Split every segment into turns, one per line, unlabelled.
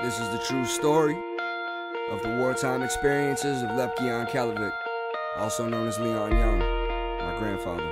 This is the true story of the wartime experiences of Lepke, also known as Leon Young, my grandfather.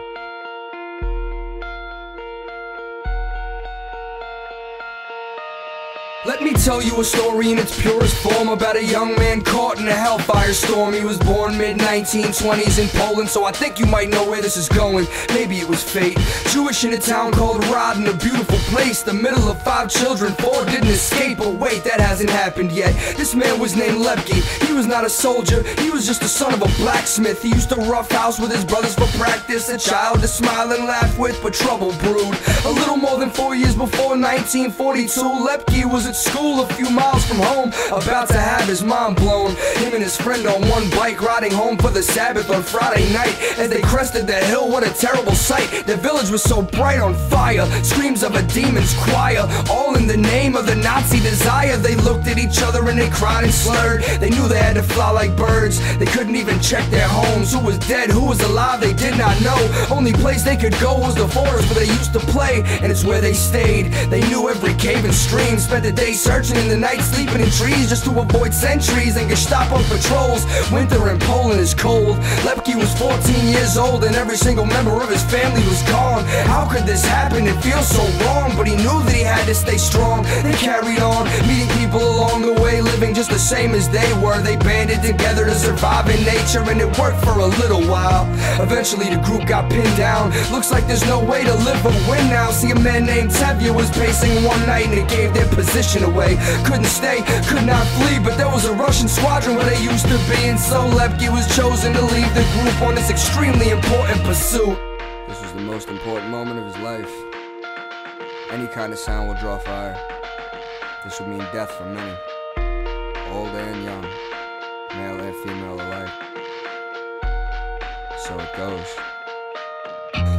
Let me tell you a story in its purest form about a young man caught in a hellfire storm. He was born mid-1920s in Poland, so I think you might know where this is going. Maybe it was fate. Jewish in a town called Rodin, a beautiful place, the middle of 5 children, 4 didn't escape. But wait, that hasn't happened yet. This man was named Lepke. He was not a soldier, he was just the son of a blacksmith. He used to roughhouse with his brothers for practice, a child to smile and laugh with, but trouble brewed. A little more than 4 years before 1942, Lepke was at school a few miles from home, about to have his mind blown. Him and his friend on one bike, riding home for the Sabbath on Friday night. As they crested the hill, what a terrible sight. The village was so bright on fire, screams of a demon's choir, all in the name of the Nazi desire. They looked at each other and they cried and slurred. They knew they had to fly like birds. They couldn't even check their homes. Who was dead, who was alive, they did not know. Only place they could go was the forest where they used to play, and it's where they stayed. They knew every cave and stream, spent the day searching in the night, sleeping in trees just to avoid sentries and Gestapo patrols. Winter in Poland is cold. Lepke was 14 years old and every single member of his family was gone. How could this happen? It feels so wrong, but he knew that he had to stay strong. They carried on, meeting people along the way, living just the same as they were. They banded together to survive in nature, and it worked for a little while. Eventually the group got pinned down. Looks like there's no way to live or win now. See, a man named Tevye was pacing one night and it gave their position away. Couldn't stay, could not flee, but there was a Russian squadron where they used to be, and so Lepke was chosen to lead the group on this extremely important pursuit. This was the most important moment of his life. Any kind of sound will draw fire. This would mean death for many, old and young, male and female alike. So it goes.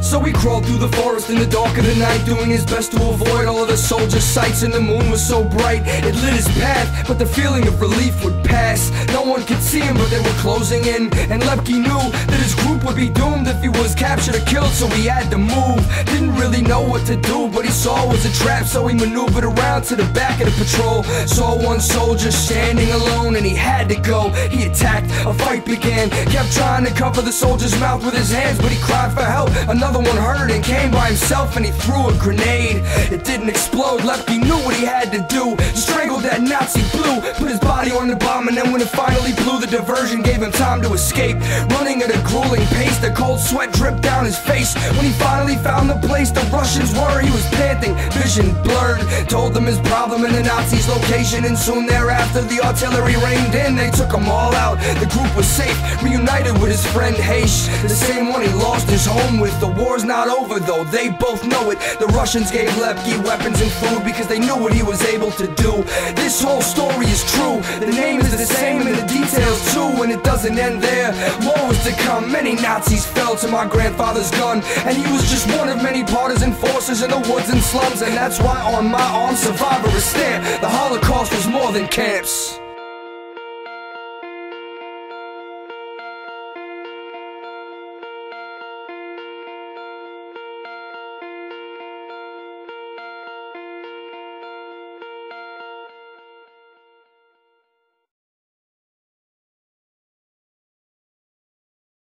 So he crawled through the forest in the dark of the night, doing his best to avoid all of the soldiers' sights. And the moon was so bright, it lit his path, but the feeling of relief would pass. No one could see him, but they were closing in, and Lepke knew that his group would be doomed if he was captured or killed, so he had to move. Didn't really know what to do, but he saw it was a trap, so he maneuvered around to the back of the patrol. Saw one soldier standing alone, and he had to go. He attacked, a fight began, kept trying to cover the soldier's mouth with his hands, but he cried for help. Another one heard and came by himself, and he threw a grenade. It didn't explode. Lepke knew what he had to do. Strangled that Nazi blue, put his body on the bomb, and then when it finally blew, the diversion gave him time to escape. Running at a grueling pace, the cold sweat dripped down his face. When he finally found the place the Russians were, he was panting, vision blurred. Told them his problem and the Nazis' location, and soon thereafter the artillery rained in. They took them all out. The group was safe, reunited with his friend Heish, the same one he lost his home with. The war's not over though, they both know it. The Russians gave Lepke weapons and food because they knew what he was able to do. This whole story is true. The name is the same and the details too, and it doesn't end there. More was to come. Many Nazis fell to my grandfather's gun, and he was just one of many partisan forces in the woods and slums. And that's why on my arm, survivor is there. The Holocaust was more than camps.